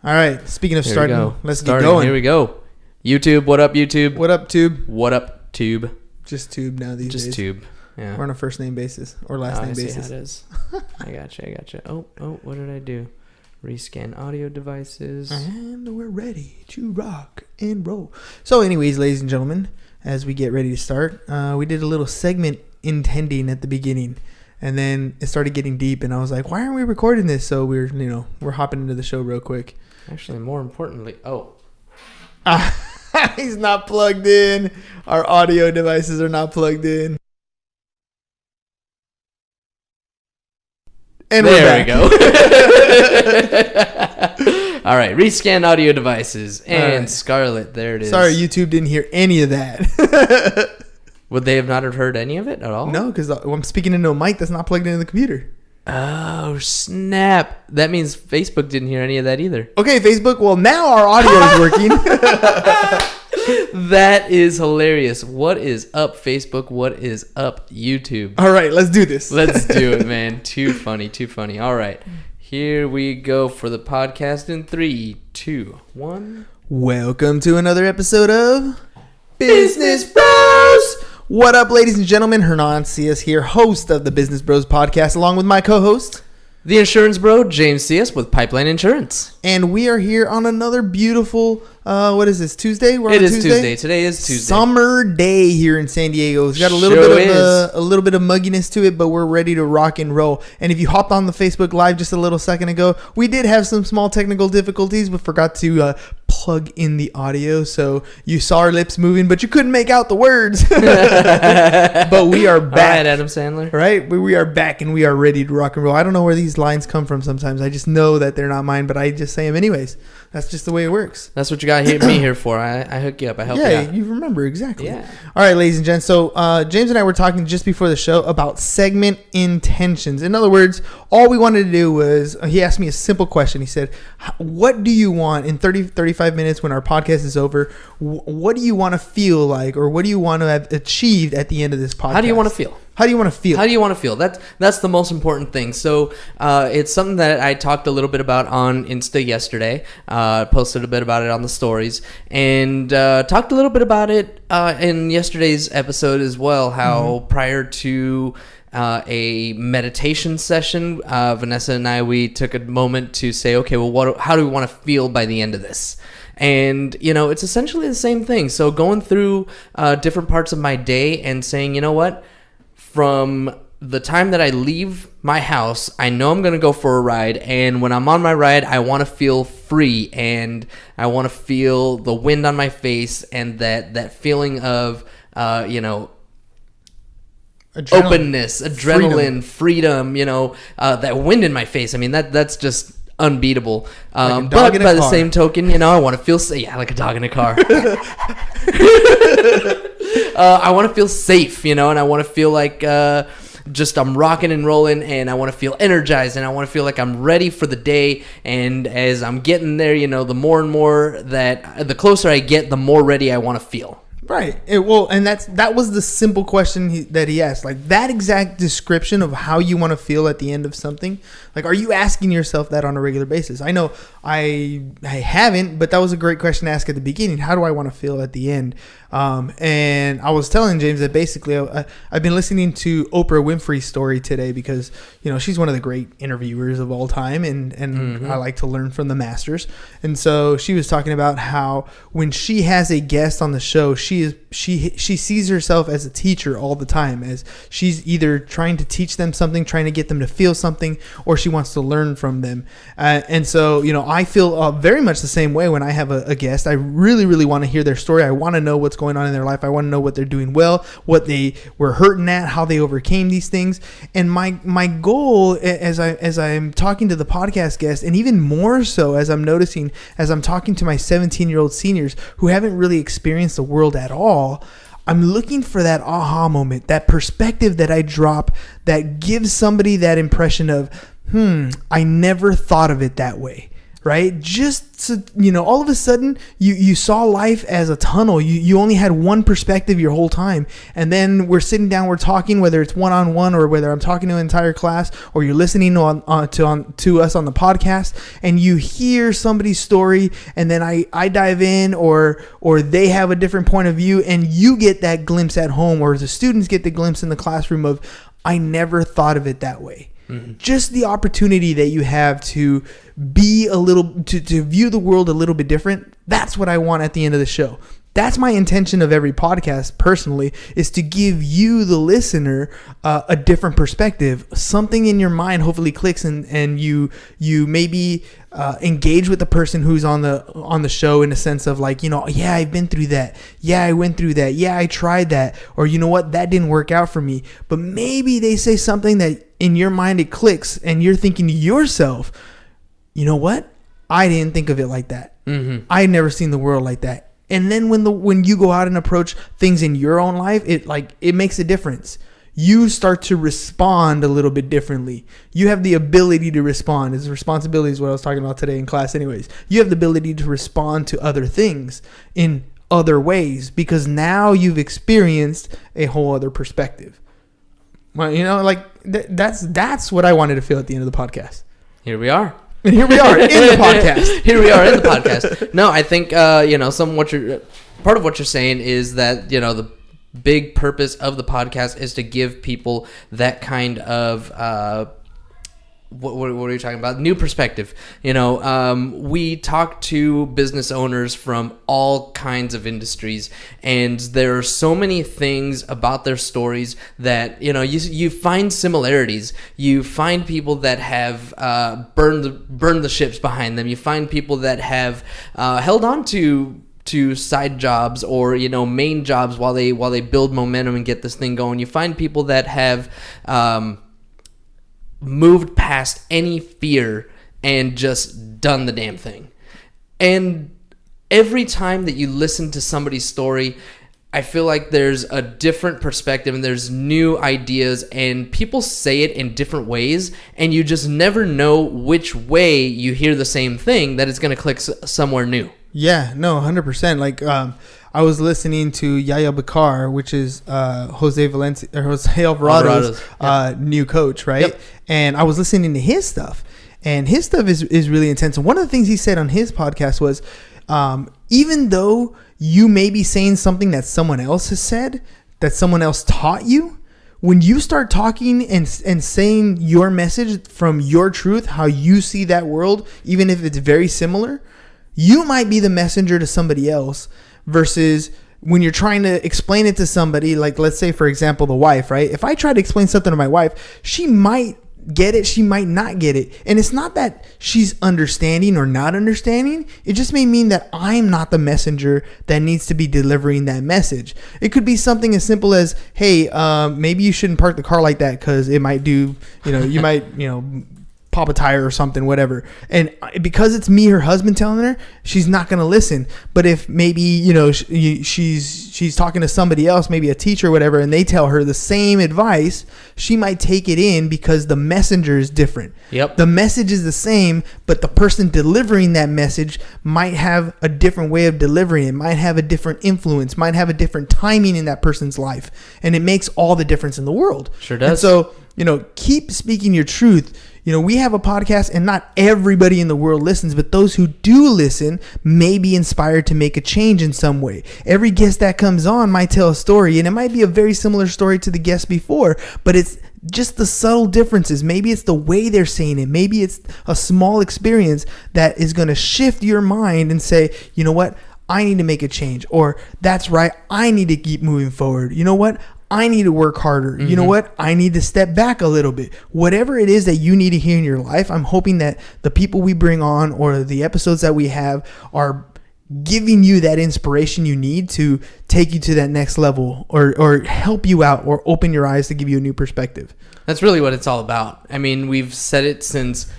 All right. Speaking of starting, let's get going. Here we go. YouTube, what up, YouTube? What up, Tube? What up, Tube? Just Tube now these days. Just Tube. Yeah. We're on a first name basis or last name basis. I see how it is. I gotcha. Oh, what did I do? Rescan audio devices. And we're ready to rock and roll. So anyways, ladies and gentlemen, as we get ready to start, we did a little segment intending at the beginning. And then it started getting deep, and I was like, "Why aren't we recording this?" So we're hopping into the show real quick. Actually, more importantly, he's not plugged in. Our audio devices are not plugged in. And there we go. All right, rescan audio devices and right. Scarlett. There it is. Sorry, YouTube didn't hear any of that. Would they have not heard any of it at all? No, because I'm speaking into a mic that's not plugged into the computer. Oh, snap. That means Facebook didn't hear any of that either. Okay, Facebook. Well, now our audio is working. That is hilarious. What is up, Facebook? What is up, YouTube? All right, let's do this. Let's do it, man. Too funny. All right. Here we go for the podcast in 3, 2, 1. Welcome to another episode of Business Bros. What up, ladies and gentlemen? Hernan CS here, host of the Business Bros podcast, along with my co-host, the insurance bro, James CS with Pipeline Insurance. And we are here on another beautiful, what is this, Tuesday? It is Tuesday. Today is Tuesday. Summer day here in San Diego. It's got a little bit of mugginess to it, but we're ready to rock and roll. And if you hopped on the Facebook Live just a little second ago, we did have some small technical difficulties, but forgot to plug in the audio. So you saw our lips moving, but you couldn't make out the words. But we are back. All right, Adam Sandler. Right? We are back and we are ready to rock and roll. I don't know where these lines come from sometimes. I just know that they're not mine, but I just say them anyways. That's just the way it works. That's what you got me here for. I hook you up. I help you out. Yeah, you remember. Exactly. Yeah. All right, ladies and gents. So James and I were talking just before the show about segment intentions. In other words, all we wanted to do was, he asked me a simple question. He said, what do you want in 35 minutes when our podcast is over? What do you want to feel like, or what do you want to have achieved at the end of this podcast? How do you want to feel? How do you want to feel? That's the most important thing. So it's something that I talked a little bit about on Insta yesterday. Posted a bit about it on the stories, and talked a little bit about it in yesterday's episode as well. How prior to a meditation session, Vanessa and I, we took a moment to say, okay, well, how do we want to feel by the end of this? And, it's essentially the same thing. So going through different parts of my day and saying, you know what? From the time that I leave my house, I know I'm going to go for a ride. And when I'm on my ride, I want to feel free. And I want to feel the wind on my face and that feeling of, openness, adrenaline, freedom, that wind in my face. I mean, that's just unbeatable. But by the same token, I want to feel like a dog in a car. I want to feel safe, and I want to feel like I'm rocking and rolling, and I want to feel energized, and I want to feel like I'm ready for the day. And as I'm getting there, the more and more the closer I get, the more ready I want to feel. Right. And that was the simple question that he asked. Like, that exact description of how you want to feel at the end of something. Like, are you asking yourself that on a regular basis? I know I haven't, but that was a great question to ask at the beginning. How do I want to feel at the end? And I was telling James that basically I've been listening to Oprah Winfrey's story today because, she's one of the great interviewers of all time, and I like to learn from the masters. And so she was talking about how when she has a guest on the show, she sees herself as a teacher all the time, as she's either trying to teach them something, trying to get them to feel something, or she wants to learn from them. And so, I feel very much the same way when I have a guest. I really, really want to hear their story. I want to know what's going on in their life. I want to know what they're doing well, what they were hurting at, how they overcame these things. And my goal as I'm talking to the podcast guest, and even more so as I'm noticing as I'm talking to my 17-year-old seniors who haven't really experienced the world at all, I'm looking for that aha moment, that perspective that I drop that gives somebody that impression of, I never thought of it that way. right? Just to, all of a sudden you saw life as a tunnel. You only had one perspective your whole time. And then we're sitting down, we're talking, whether it's one-on-one or whether I'm talking to an entire class or you're listening to us on the podcast, and you hear somebody's story, and then I dive in or they have a different point of view, and you get that glimpse at home, or the students get the glimpse in the classroom of, I never thought of it that way. Mm-hmm. Just the opportunity that you have to be to view the world a little bit different. That's what I want at the end of the show. That's my intention of every podcast, personally, is to give you, the listener, a different perspective. Something in your mind hopefully clicks, and you maybe engage with the person who's on the show in a sense of like, yeah, I've been through that. Yeah, I went through that. Yeah, I tried that. Or you know what, that didn't work out for me. But maybe they say something that in your mind it clicks, and you're thinking to yourself, you know what? I didn't think of it like that. Mm-hmm. I'd never seen the world like that. And then when you go out and approach things in your own life, it makes a difference. You start to respond a little bit differently. You have the ability to respond. It's responsibility is what I was talking about today in class anyways. You have the ability to respond to other things in other ways because now you've experienced a whole other perspective. Well, that's what I wanted to feel at the end of the podcast. Here we are. And here we are in the podcast. Here we are in the podcast. No, I think part of what you're saying is that the big purpose of the podcast is to give people that kind of what are you talking about? New perspective. We talk to business owners from all kinds of industries, and there are so many things about their stories that you find similarities. You find people that have burned the ships behind them. You find people that have held on to side jobs or main jobs while they build momentum and get this thing going. You find people that have moved past any fear and just done the damn thing. And every time that you listen to somebody's story, I feel like there's a different perspective and there's new ideas, and people say it in different ways, and you just never know which way you hear the same thing that it's going to click somewhere new. Yeah, no, 100%. Like, I was listening to Yaya Bakar, which is Jose Alvarado's new coach, right? Yep. And I was listening to his stuff, and his stuff is really intense. And one of the things he said on his podcast was, even though you may be saying something that someone else has said, that someone else taught you, when you start talking and saying your message from your truth, how you see that world, even if it's very similar, you might be the messenger to somebody else. Versus when you're trying to explain it to somebody, like let's say, for example, the wife, right? If I try to explain something to my wife, she might get it, she might not get it. And it's not that she's understanding or not understanding. It just may mean that I'm not the messenger that needs to be delivering that message. It could be something as simple as, hey, maybe you shouldn't park the car like that because it might do, you might, pop a tire or something, whatever. And because it's me, her husband, telling her, she's not going to listen. But if maybe, she's talking to somebody else, maybe a teacher or whatever, and they tell her the same advice, she might take it in because the messenger is different. Yep. The message is the same, but the person delivering that message might have a different way of delivering it, might have a different influence, might have a different timing in that person's life. And it makes all the difference in the world. Sure does. And so, keep speaking your truth. We have a podcast and not everybody in the world listens, but those who do listen may be inspired to make a change in some way. Every guest that comes on might tell a story, and it might be a very similar story to the guest before, but it's just the subtle differences. Maybe it's the way they're saying it. Maybe it's a small experience that is going to shift your mind and say, you know what? I need to make a change. Or that's right. I need to keep moving forward. You know what? I need to work harder. Mm-hmm. You know what? I need to step back a little bit. Whatever it is that you need to hear in your life, I'm hoping that the people we bring on or the episodes that we have are giving you that inspiration you need to take you to that next level or help you out or open your eyes to give you a new perspective. That's really what it's all about. I mean, we've said it since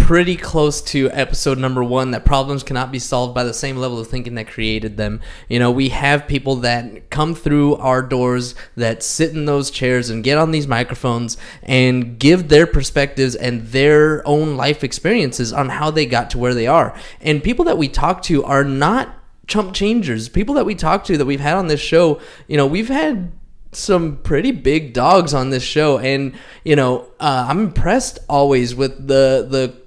pretty close to episode number 1, that problems cannot be solved by the same level of thinking that created them. You know, we have people that come through our doors, that sit in those chairs and get on these microphones and give their perspectives and their own life experiences on how they got to where they are. And people that we talk to are not chump changers. People that we talk to that we've had on this show, you know, we've had some pretty big dogs on this show, and you know, I'm impressed always with the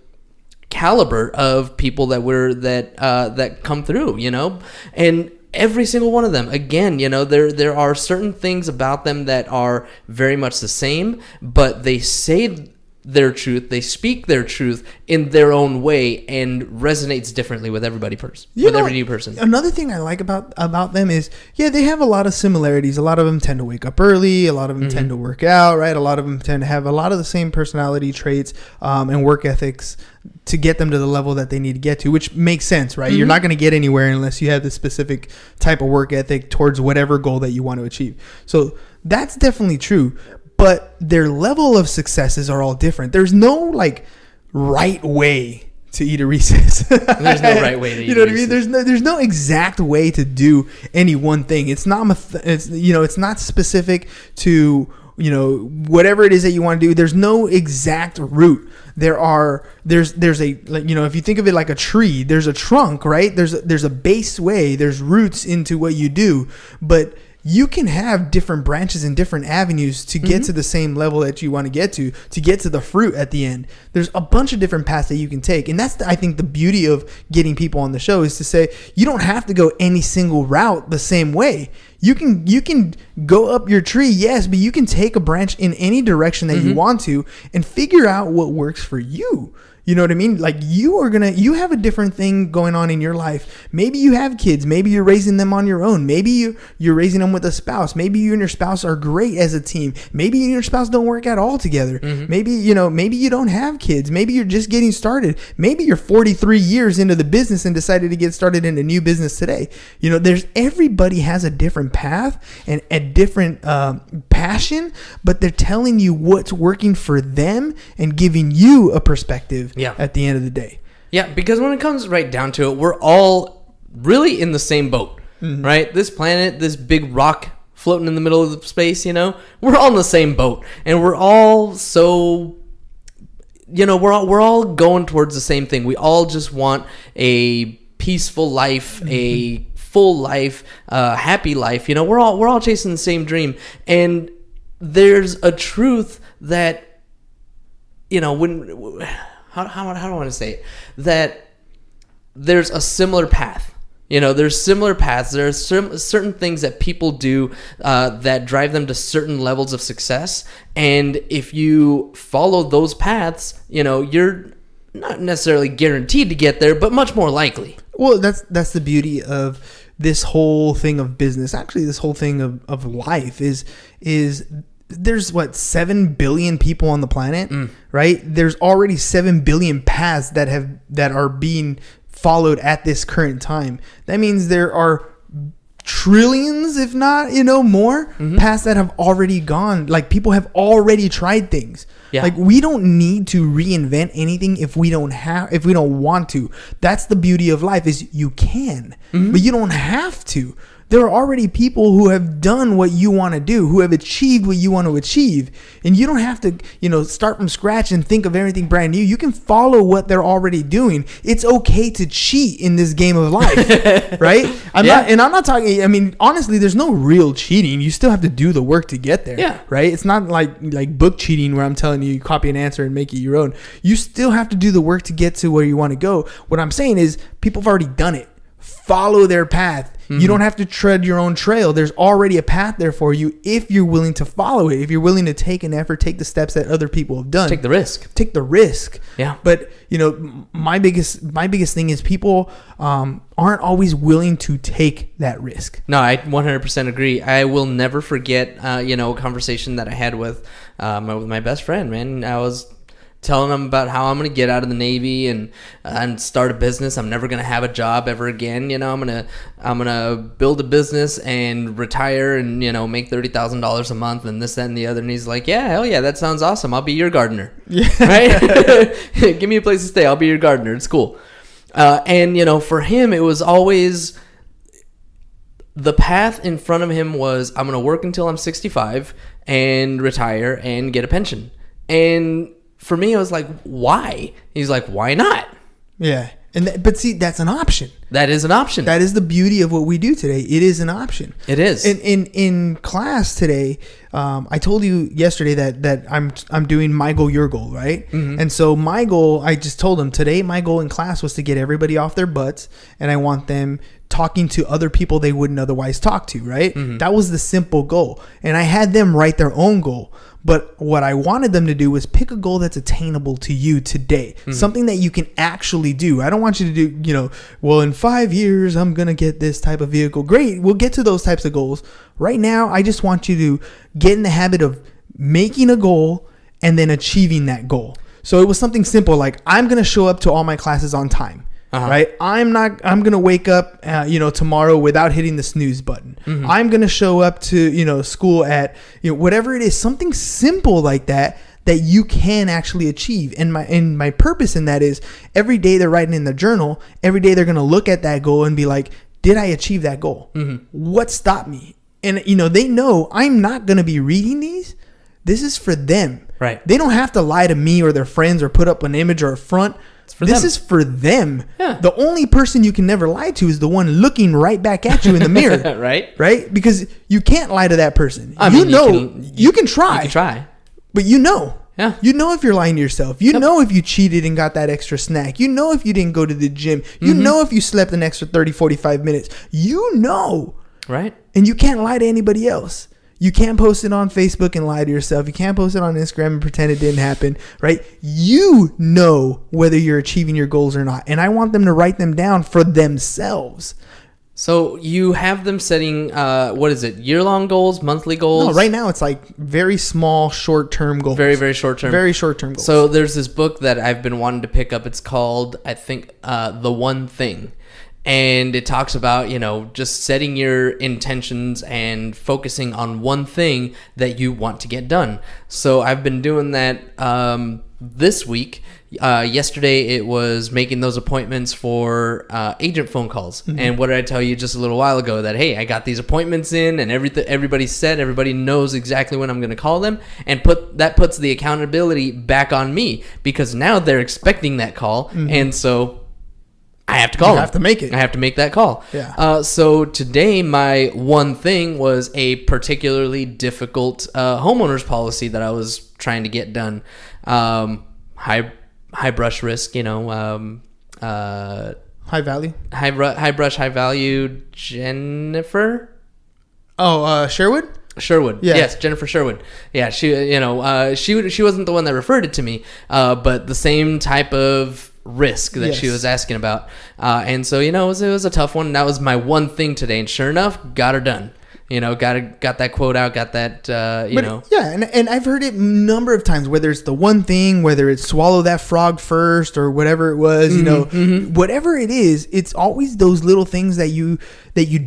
caliber of people that come through, you know, and every single one of them, again, you know, there are certain things about them that are very much the same, but they say their truth, they speak their truth in their own way, and resonates differently with every new person. Another thing I like about them is, yeah, they have a lot of similarities. A lot of them tend to wake up early. A lot of them tend to work out, right? A lot of them tend to have a lot of the same personality traits and work ethics to get them to the level that they need to get to, which makes sense, right? You're not going to get anywhere unless you have the specific type of work ethic towards whatever goal that you want to achieve. So that's definitely true. But their level of successes are all different. There's no like right way to eat a Reese's. There's no right way to eat. You know what I mean? There's no exact way to do any one thing. It's not it's not specific to, you know, whatever it is that you want to do. There's no exact route. There's a, you know, if you think of it like a tree, there's a trunk, right? There's a base way. There's roots into what you do, but you can have different branches and different avenues to get to the same level that you want to get to the fruit at the end. There's a bunch of different paths that you can take. And that's, I think, the beauty of getting people on the show, is to say, you don't have to go any single route the same way. You can go up your tree, yes, but you can take a branch in any direction that you want to and figure out what works for you. You know what I mean? Like, you have a different thing going on in your life. Maybe you have kids. Maybe you're raising them on your own. Maybe you're raising them with a spouse. Maybe you and your spouse are great as a team. Maybe you and your spouse don't work out all together. Maybe you don't have kids. Maybe you're just getting started. Maybe you're 43 years into the business and decided to get started in a new business today. You know, everybody has a different path and a different passion, but they're telling you what's working for them and giving you a perspective. Yeah. At the end of the day. Yeah, because when it comes right down to it, we're all really in the same boat, right? This planet, this big rock floating in the middle of space, you know, we're all in the same boat, and we're all so, you know, we're all going towards the same thing. We all just want a peaceful life, a full life, happy life. You know, we're all chasing the same dream, and there's a truth that, you know, when. How do I want to say it? That there's a similar path. You know, there's similar paths. There's certain things that people do that drive them to certain levels of success. And if you follow those paths, you know, you're not necessarily guaranteed to get there, but much more likely. Well, that's the beauty of this whole thing of business. Actually, this whole thing of life is there's 7 billion people on the planet, right? There's already 7 billion paths that are being followed at this current time. That means there are trillions, if not, you know, more paths that have already gone. Like, people have already tried things. Yeah. Like, we don't need to reinvent anything if we don't want to. That's the beauty of life, is you can, but you don't have to. There are already people who have done what you want to do, who have achieved what you want to achieve. And you don't have to, you know, start from scratch and think of everything brand new. You can follow what they're already doing. It's okay to cheat in this game of life, right? I'm not talking, I mean, honestly, there's no real cheating. You still have to do the work to get there, right? It's not like book cheating where I'm telling you copy an answer and make it your own. You still have to do the work to get to where you want to go. What I'm saying is, people have already done it. Follow their path. You don't have to tread your own trail. There's already a path there for you if you're willing to follow it. If you're willing to take an effort, take the steps that other people have done. Take the risk. Take the risk. Yeah. But, you know, my biggest thing is people aren't always willing to take that risk. No, I 100% agree. I will never forget, you know, a conversation that I had with my best friend, man. I was telling them about how I'm going to get out of the Navy and start a business. I'm never going to have a job ever again. You know, I'm going to build a business and retire and, you know, make $30,000 a month and this, that, and the other. And he's like, yeah, hell yeah, that sounds awesome. I'll be your gardener. Yeah. Right? Give me a place to stay. I'll be your gardener. It's cool. And, you know, for him, it was always the path in front of him was, I'm going to work until I'm 65 and retire and get a pension. And for me, I was like, why? He's like, why not? Yeah. But see, that's an option. That is an option. That is the beauty of what we do today. It is an option. It is. In class today, I told you yesterday that I'm doing my goal, your goal, right? Mm-hmm. And so my goal, I just told them today, my goal in class was to get everybody off their butts, and I want them talking to other people they wouldn't otherwise talk to, right? Mm-hmm. That was the simple goal. And I had them write their own goal. But what I wanted them to do was pick a goal that's attainable to you today. Mm-hmm. Something that you can actually do. I don't want you to do, you know, well, in 5 years, I'm going to get this type of vehicle. Great. We'll get to those types of goals. Right now, I just want you to get in the habit of making a goal and then achieving that goal. So it was something simple like, I'm going to show up to all my classes on time. Uh-huh. Right. I'm going to wake up, tomorrow without hitting the snooze button. Mm-hmm. I'm going to show up to, school at, whatever it is, something simple like that you can actually achieve. And my purpose in that is every day they're writing in the journal, every day they're going to look at that goal and be like, did I achieve that goal? Mm-hmm. What stopped me? And, they know I'm not going to be reading these. This is for them. Right. They don't have to lie to me or their friends or put up an image or a front. This is for them. Yeah. The only person you can never lie to is the one looking right back at you in the mirror. Right? Because you can't lie to that person. You can try. You can try. But Yeah. You know if you're lying to yourself. You know if you cheated and got that extra snack. You know if you didn't go to the gym. You know if you slept an extra 30, 45 minutes. You know. Right. And you can't lie to anybody else. You can't post it on Facebook and lie to yourself. You can't post it on Instagram and pretend it didn't happen, right? You know whether you're achieving your goals or not. And I want them to write them down for themselves. So you have them setting, year-long goals, monthly goals? No, right now it's like very small, short-term goals. Very, very short-term. Very short-term goals. So there's this book that I've been wanting to pick up. It's called, I think, The One Thing. And it talks about, just setting your intentions and focusing on one thing that you want to get done. So I've been doing that this week. Yesterday, it was making those appointments for agent phone calls. Mm-hmm. And what did I tell you just a little while ago? That, hey, I got these appointments in and everybody's set. Everybody knows exactly when I'm going to call them. And that puts the accountability back on me because now they're expecting that call. Mm-hmm. And so I have to call them. You have to make it. I have to make that call. Yeah. So today, my one thing was a particularly difficult homeowner's policy that I was trying to get done. High brush risk, high value. High brush, high value. Jennifer. Oh, Sherwood. Sherwood. Yeah. Yes, Jennifer Sherwood. Yeah, she wasn't the one that referred it to me, but the same type of risk that she was asking about. And so, it was a tough one. That was my one thing today. And sure enough, got her done. Got that quote out, got that, Yeah, and I've heard it a number of times, whether it's the one thing, whether it's swallow that frog first or whatever it was, whatever it is, it's always those little things that you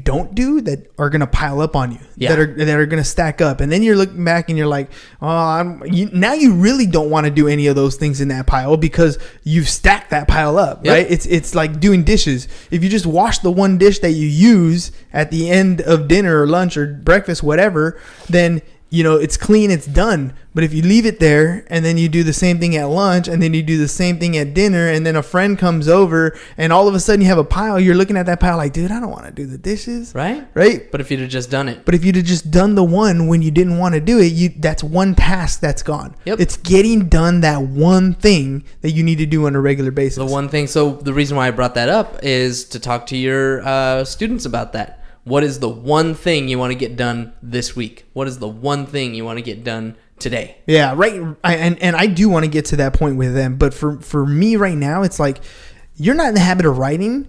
don't do that are going to pile up on you, that are going to stack up. And then you're looking back and you're like, now you really don't want to do any of those things in that pile because you've stacked that pile up, right? It's like doing dishes. If you just wash the one dish that you use at the end of dinner or lunch or breakfast, whatever, then it's clean, it's done. But if you leave it there and then you do the same thing at lunch and then you do the same thing at dinner and then a friend comes over and all of a sudden you have a pile, you're looking at that pile like, dude, I don't want to do the dishes. Right. Right. But if you'd have just done it. But if you'd have just done the one when you didn't want to do it, that's one task that's gone. Yep. It's getting done that one thing that you need to do on a regular basis. The one thing. So the reason why I brought that up is to talk to your students about that. What is the one thing you want to get done this week? What is the one thing you want to get done today? Yeah, right. And I do want to get to that point with them. But for me right now, it's like you're not in the habit of writing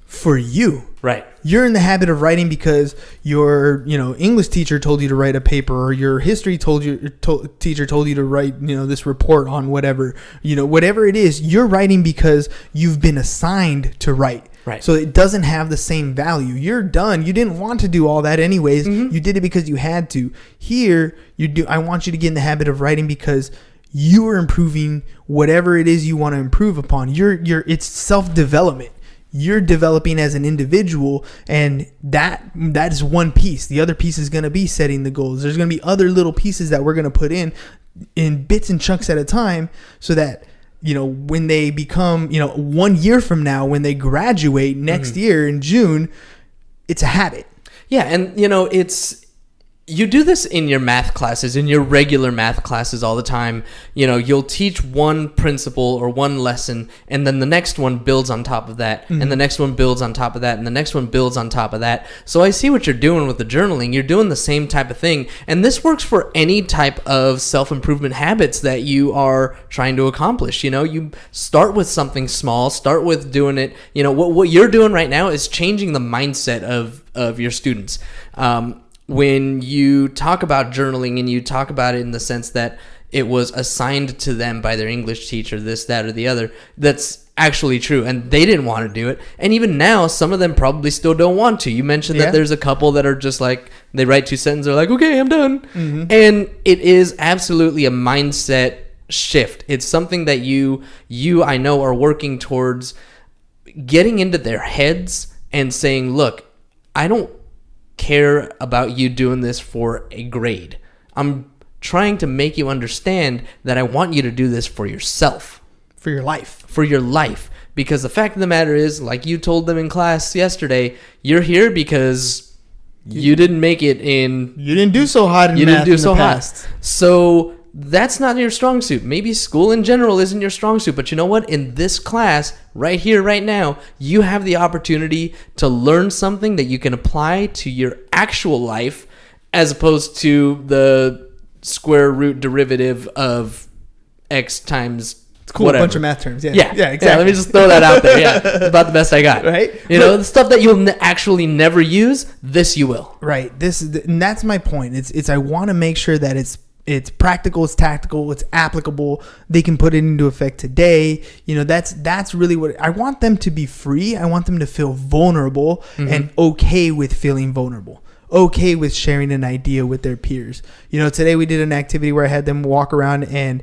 for you. Right. You're in the habit of writing because your, English teacher told you to write a paper, or your history teacher told you to write, this report on whatever, whatever it is. You're writing because you've been assigned to write. Right. So it doesn't have the same value. You're done. You didn't want to do all that anyways. Mm-hmm. You did it because you had to. Here, I want you to get in the habit of writing because you are improving whatever it is you want to improve upon. It's self-development. You're developing as an individual, and that is one piece. The other piece is going to be setting the goals. There's going to be other little pieces that we're going to put in bits and chunks at a time, so that when they become 1 year from now, when they graduate next year in June, it's a habit. Yeah, and you do this in your math classes, in your regular math classes all the time. You'll teach one principle or one lesson, and then the next one builds on top of that, and the next one builds on top of that, and the next one builds on top of that. So I see what you're doing with the journaling. You're doing the same type of thing, and this works for any type of self-improvement habits that you are trying to accomplish. You start with something small, start with doing it. What you're doing right now is changing the mindset of your students. When you talk about journaling and you talk about it in the sense that it was assigned to them by their English teacher, this, that, or the other, that's actually true. And they didn't want to do it. And even now, some of them probably still don't want to. You mentioned that there's a couple that are just like, they write 2 sentences, they're like, okay, I'm done. Mm-hmm. And it is absolutely a mindset shift. It's something that you I know, are working towards getting into their heads and saying, look, I don't care about you doing this for a grade. I'm trying to make you understand that I want you to do this for yourself. For your life. For your life. Because the fact of the matter is, like you told them in class yesterday, you're here because you didn't make it in... You didn't do so hot in math in the past. So that's not your strong suit. Maybe school in general isn't your strong suit, but you know what? In this class, right here, right now, you have the opportunity to learn something that you can apply to your actual life, as opposed to the square root derivative of x times it's cool, whatever. A bunch of math terms. Yeah, exactly. Yeah, let me just throw that out there. Yeah, about the best I got. Right? The stuff that you'll actually never use, this you will. Right. And that's my point. It's I want to make sure that it's practical, it's tactical, it's applicable. They can put it into effect today. That's really what I want them to be free. I want them to feel vulnerable and okay with feeling vulnerable. Okay with sharing an idea with their peers. Today we did an activity where I had them walk around and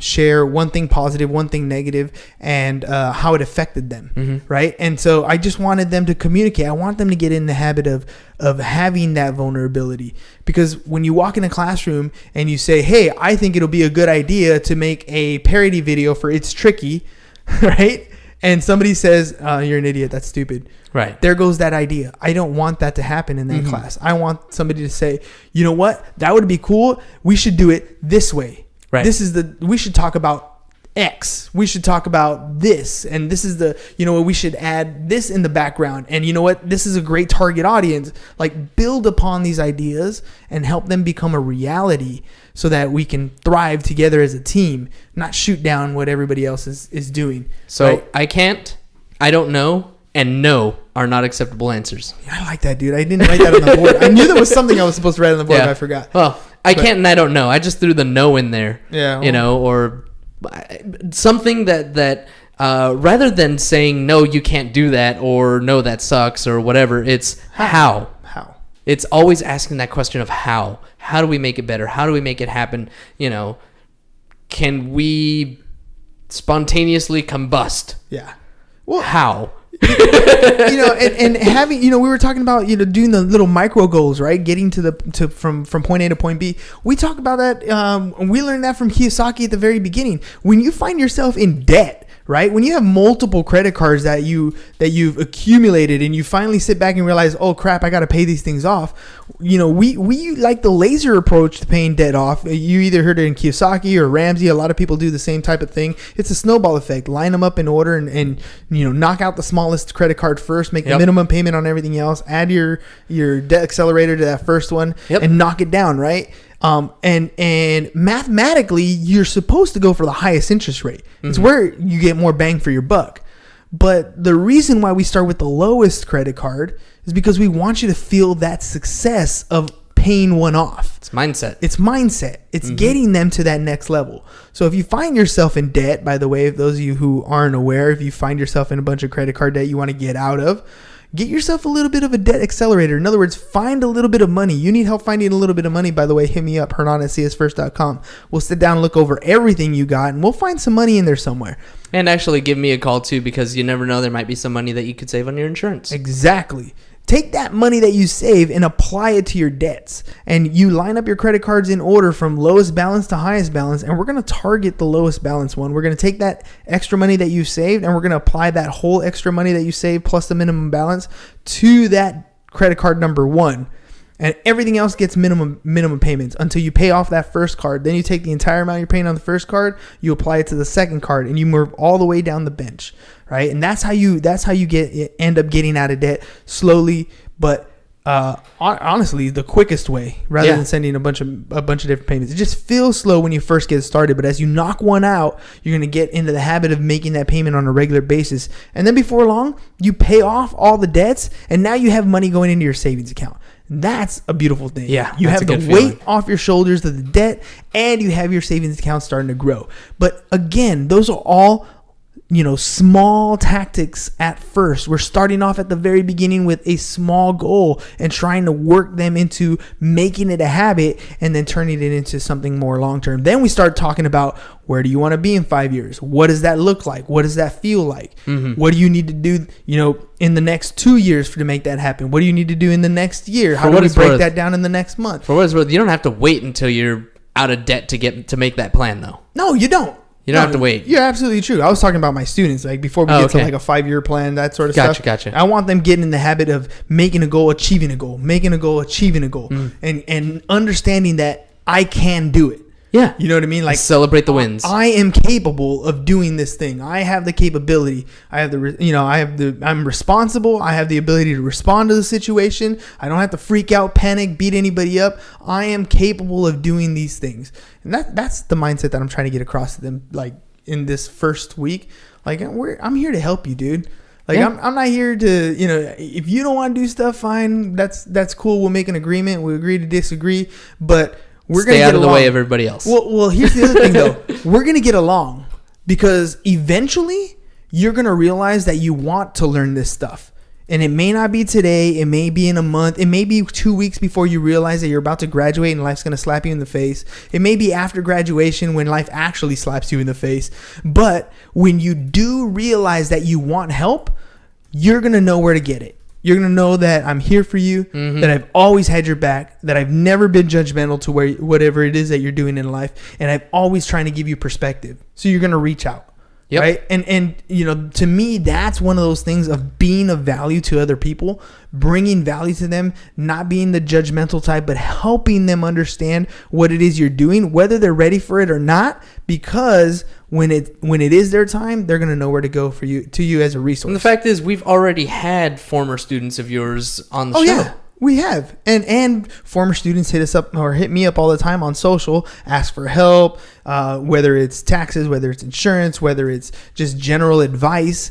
share one thing positive, one thing negative, and how it affected them, right? And so I just wanted them to communicate. I want them to get in the habit of having that vulnerability, because when you walk in a classroom and you say, hey, I think it'll be a good idea to make a parody video for It's Tricky, right? And somebody says, you're an idiot, that's stupid. Right. There goes that idea. I don't want that to happen in that class. I want somebody to say, you know what? That would be cool. We should do it this way. Right. We should talk about X. We should talk about this. And this is we should add this in the background. And you know what? This is a great target audience. Like, build upon these ideas and help them become a reality, so that we can thrive together as a team, not shoot down what everybody else is doing. So right? I don't know, and no are not acceptable answers. I like that, dude. I didn't write that on the board. I knew there was something I was supposed to write on the board, but I forgot. Well, I can't and I don't know. I just threw the no in there. Yeah. Or something that rather than saying, no, you can't do that, or no, that sucks, or whatever, it's how. It's always asking that question of how. How do we make it better? How do we make it happen? Can we spontaneously combust? Yeah. Well, how? And having, we were talking about, doing the little micro goals, right? Getting from point A to point B. We talk about that. We learned that from Kiyosaki at the very beginning. When you find yourself in debt, right? When you have multiple credit cards that you've accumulated, and you finally sit back and realize, oh crap, I got to pay these things off. We like the laser approach to paying debt off. You either heard it in Kiyosaki or Ramsey. A lot of people do the same type of thing. It's a snowball effect. Line them up in order and knock out the smallest credit card first, make the minimum payment on everything else, add your debt accelerator to that first one, and knock it down, right? And mathematically, you're supposed to go for the highest interest rate. It's where you get more bang for your buck. But the reason why we start with the lowest credit card is because we want you to feel that success of paying one off. It's mindset. It's getting them to that next level. So if you find yourself in debt, by the way, if those of you who aren't aware, if you find yourself in a bunch of credit card debt you want to get out of, get yourself a little bit of a debt accelerator. In other words, find a little bit of money. You need help finding a little bit of money, by the way, hit me up, hernan@csfirst.com. We'll sit down and look over everything you got, and we'll find some money in there somewhere. And actually give me a call, too, because you never know. There might be some money that you could save on your insurance. Exactly. Take that money that you save and apply it to your debts. And you line up your credit cards in order from lowest balance to highest balance. And we're going to target the lowest balance one. We're going to take that extra money that you saved and we're going to apply that whole extra money that you saved plus the minimum balance to that credit card number one. And everything else gets minimum payments until you pay off that first card. Then you take the entire amount you're paying on the first card, you apply it to the second card, and you move all the way down the bench, right? And that's how you end up getting out of debt slowly, but honestly, the quickest way, rather than sending a bunch of different payments. It just feels slow when you first get started, but as you knock one out, you're going to get into the habit of making that payment on a regular basis. And then before long, you pay off all the debts, and now you have money going into your savings account. That's a beautiful thing. Yeah, you have the weight off your shoulders of the debt, and you have your savings account starting to grow. But again, those are all, small tactics at first. We're starting off at the very beginning with a small goal and trying to work them into making it a habit and then turning it into something more long-term. Then we start talking about, where do you want to be in 5 years? What does that look like? What does that feel like? What do you need to do, in the next 2 years to make that happen? What do you need to do in the next year? How do we break that down in the next month? For what it's worth, you don't have to wait until you're out of debt to make that plan, though. No, you don't. You don't have to wait. You're absolutely true. I was talking about my students, like before we get to like a 5-year plan, that sort of stuff. Gotcha. I want them getting in the habit of making a goal, achieving a goal, making a goal, achieving a goal, and understanding that I can do it. Yeah. You know what I mean? Like, celebrate the wins. I am capable of doing this thing. I have the capability. I'm responsible. I have the ability to respond to the situation. I don't have to freak out, panic, beat anybody up. I am capable of doing these things. And that's the mindset that I'm trying to get across to them, like, in this first week. Like, I'm here to help you, dude. Like, I'm not here to, if you don't want to do stuff, fine. That's cool. We'll make an agreement. We'll agree to disagree. But we're going to get out of the way of everybody else. Well, here's the other thing, though. We're going to get along because eventually you're going to realize that you want to learn this stuff. And it may not be today. It may be in a month. It may be 2 weeks before you realize that you're about to graduate and life's going to slap you in the face. It may be after graduation when life actually slaps you in the face. But when you do realize that you want help, you're going to know where to get it. You're going to know that I'm here for you, that I've always had your back, that I've never been judgmental to whatever it is that you're doing in life, and I'm always trying to give you perspective. So you're going to reach out. Yep. Right. And to me, that's one of those things of being of value to other people, bringing value to them, not being the judgmental type, but helping them understand what it is you're doing, whether they're ready for it or not, because when it is their time, they're going to know where to go to you as a resource. And the fact is, we've already had former students of yours on the show. Yeah. We have. And former students hit us up or hit me up all the time on social, ask for help, whether it's taxes, whether it's insurance, whether it's just general advice.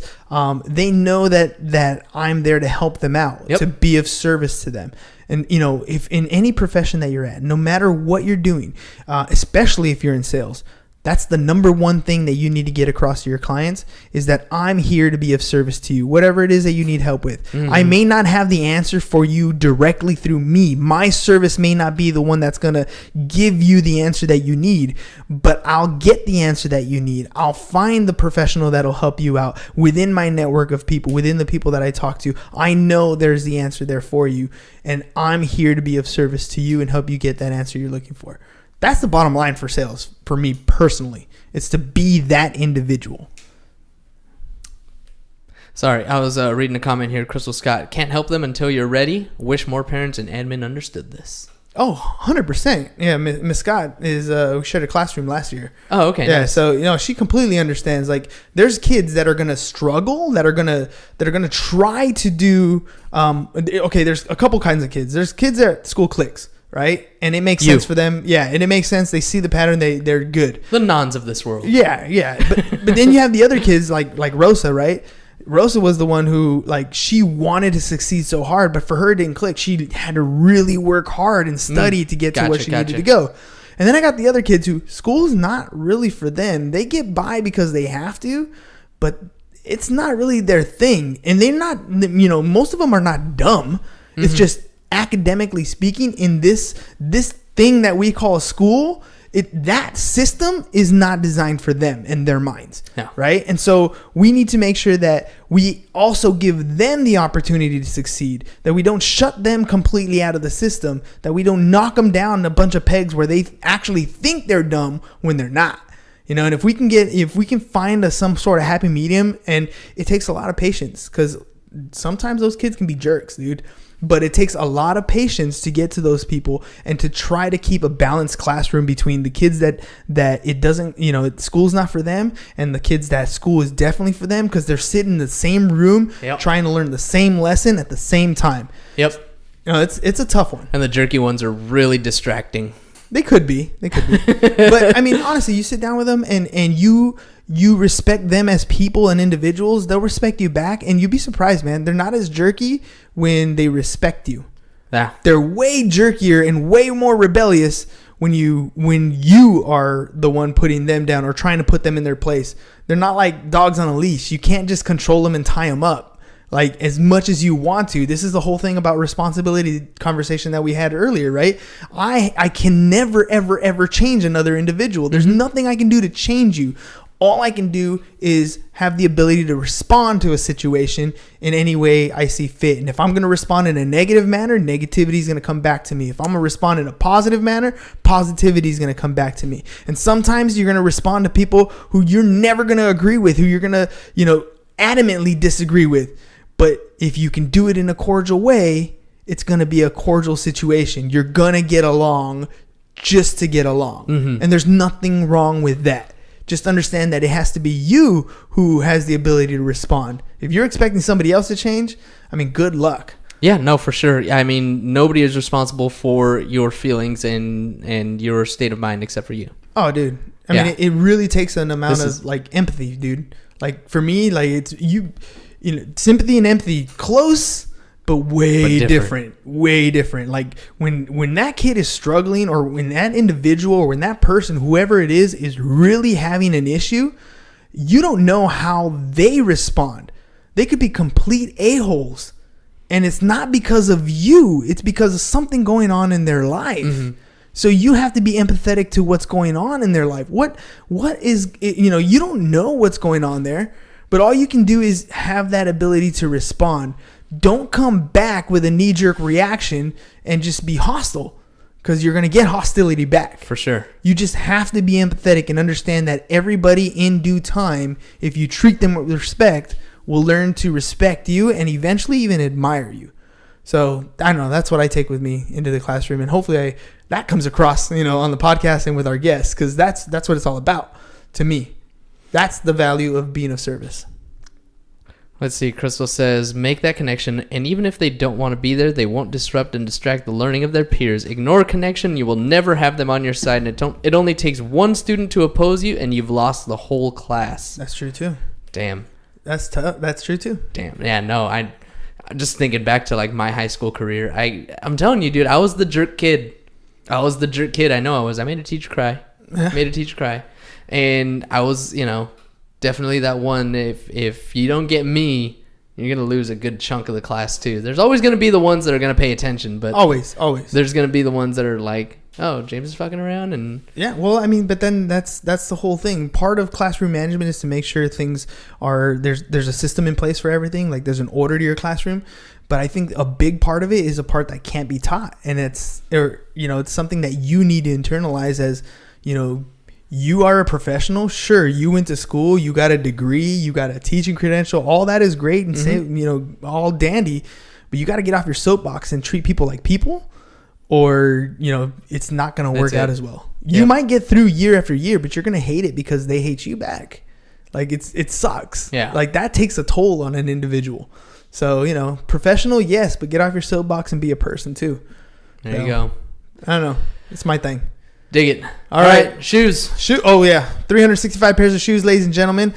They know that I'm there to help them out, to be of service to them. And, if in any profession that you're at, no matter what you're doing, especially if you're in sales, that's the number one thing that you need to get across to your clients is that I'm here to be of service to you, whatever it is that you need help with. I may not have the answer for you directly through me. My service may not be the one that's going to give you the answer that you need, but I'll get the answer that you need. I'll find the professional that'll help you out within my network of people, within the people that I talk to. I know there's the answer there for you, and I'm here to be of service to you and help you get that answer you're looking for. That's the bottom line for sales, for me personally. It's to be that individual. Sorry, I was reading a comment here. Crystal Scott, can't help them until you're ready. Wish more parents and admin understood this. Oh, 100%. Yeah, Miss Scott is, we shared a classroom last year. Oh, okay. Yeah, nice. so, she completely understands. Like, there's kids that are going to struggle, that are going to try to do, there's a couple kinds of kids. There's kids that are at school cliques. Right? And it makes sense for them. Yeah. And it makes sense. They see the pattern. They're good. The nons of this world. Yeah. Yeah. But then you have the other kids like Rosa, right? Rosa was the one who, like, she wanted to succeed so hard, but for her it didn't click. She had to really work hard and study to get to where she needed to go. And then I got the other kids who school's not really for them. They get by because they have to, but it's not really their thing. And they're not, you know, most of them are not dumb. It's just academically speaking, in this thing that we call school, that system is not designed for them and their minds. Yeah. Right. And so we need to make sure that we also give them the opportunity to succeed, that we don't shut them completely out of the system, that we don't knock them down a bunch of pegs where they actually think they're dumb when they're not. You know, and if we can find some sort of happy medium, and it takes a lot of patience, because sometimes those kids can be jerks, dude. But it takes a lot of patience to get to those people and to try to keep a balanced classroom between the kids that it doesn't, you know, school's not for them, and the kids that school is definitely for them, because they're sitting in the same room trying to learn the same lesson at the same time. Yep. You know, it's a tough one. And the jerky ones are really distracting. They could be. But I mean, honestly, you sit down with them and you respect them as people and individuals, they'll respect you back, and you'd be surprised, man. They're not as jerky when they respect you. Yeah. They're way jerkier and way more rebellious when you are the one putting them down or trying to put them in their place. They're not like dogs on a leash. You can't just control them and tie them up like as much as you want to. This is the whole thing about responsibility conversation that we had earlier, right? I can never, ever, ever change another individual. There's nothing I can do to change you. All I can do is have the ability to respond to a situation in any way I see fit. And if I'm going to respond in a negative manner, negativity is going to come back to me. If I'm going to respond in a positive manner, positivity is going to come back to me. And sometimes you're going to respond to people who you're never going to agree with, who you're going to, you know, adamantly disagree with. But if you can do it in a cordial way, it's going to be a cordial situation. You're going to get along just to get along. And there's nothing wrong with that. Just understand that it has to be you who has the ability to respond. If you're expecting somebody else to change, I mean, good luck. Yeah, no, for sure. I mean, nobody is responsible for your feelings and your state of mind except for you. Oh, dude. I mean, it really takes an amount of like empathy, dude. Like for me, like it's you know, sympathy and empathy close, but way different. Way different. Like when that kid is struggling, or when that individual, or when that person, whoever it is really having an issue, you don't know how they respond. They could be complete a-holes, and it's not because of you. It's because of something going on in their life. So you have to be empathetic to what's going on in their life. What is, you know, you don't know what's going on there, but all you can do is have that ability to respond. Don't come back with a knee-jerk reaction and just be hostile, because you're going to get hostility back. For sure. You just have to be empathetic and understand that everybody in due time, if you treat them with respect, will learn to respect you and eventually even admire you. So I don't know. That's what I take with me into the classroom, and hopefully that comes across, you know, on the podcast and with our guests, because that's what it's all about to me. That's the value of being of service. Let's see. Crystal says, make that connection, and even if they don't want to be there, they won't disrupt and distract the learning of their peers. Ignore connection. You will never have them on your side, and it only takes one student to oppose you, and you've lost the whole class. That's true too. Damn. That's tough. That's true too. Damn. Yeah, no, I'm just thinking back to like my high school career. I'm telling you, dude, I was the jerk kid. I know I was. I made a teacher cry. And I was, you know, definitely that one. If you don't get me, you're going to lose a good chunk of the class too. There's always going to be the ones that are going to pay attention, but always there's going to be the ones that are like, oh, James is fucking around. And yeah, well, I mean, but then that's the whole thing. Part of classroom management is to make sure things are, there's a system in place for everything. Like there's an order to your classroom. But I think a big part of it is a part that can't be taught. And it's something that you need to internalize as, you know, you are a professional. Sure, you went to school, you got a degree, you got a teaching credential. All that is great and say, you know, all dandy. But you got to get off your soapbox and treat people like people, or, you know, it's not going to work out as well. You might get through year after year, but you're going to hate it because they hate you back. Like it sucks. Yeah. Like that takes a toll on an individual. So, you know, professional, yes, but get off your soapbox and be a person too. There you go. I don't know. It's my thing. Dig it. All right. Shoes. Oh, yeah. 365 pairs of shoes, ladies and gentlemen.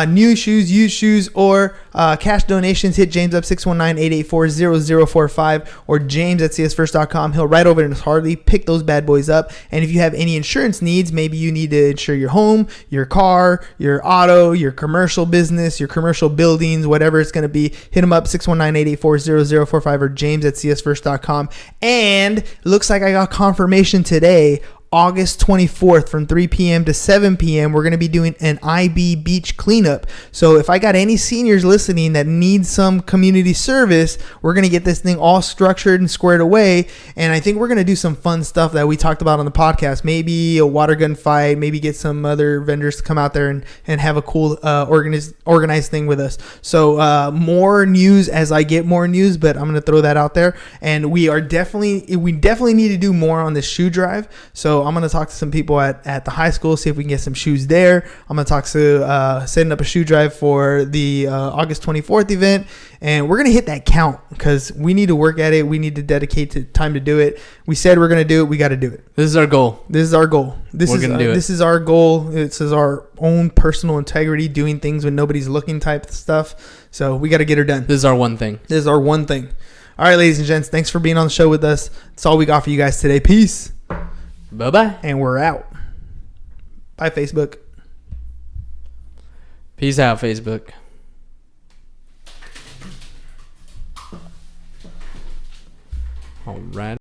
New shoes, used shoes, or cash donations. Hit James up 619-884-0045 or James at csfirst.com. He'll ride over in his Harley, pick those bad boys up. And if you have any insurance needs, maybe you need to insure your home, your car, your auto, your commercial business, your commercial buildings, whatever it's going to be, hit him up 619-884-0045 or James at csfirst.com. And looks like I got confirmation today. August 24th from 3 p.m. to 7 p.m. we're going to be doing an IB beach cleanup. So if I got any seniors listening that need some community service, we're going to get this thing all structured and squared away. And I think we're going to do some fun stuff that we talked about on the podcast. Maybe a water gun fight, maybe get some other vendors to come out there and have a cool organized thing with us. So more news as I get more news, but I'm going to throw that out there. And we definitely need to do more on this shoe drive. So I'm going to talk to some people at the high school, see if we can get some shoes there. I'm going to talk to setting up a shoe drive for the August 24th event. And we're going to hit that count because we need to work at it. We need to dedicate time to do it. We said we're going to do it. We got to do it. This is our goal. This is our goal. This is our goal. This is our own personal integrity, doing things when nobody's looking type of stuff. So we got to get her done. This is our one thing. This is our one thing. All right, ladies and gents, thanks for being on the show with us. That's all we got for you guys today. Peace. Bye-bye. And we're out. Bye, Facebook. Peace out, Facebook. All right.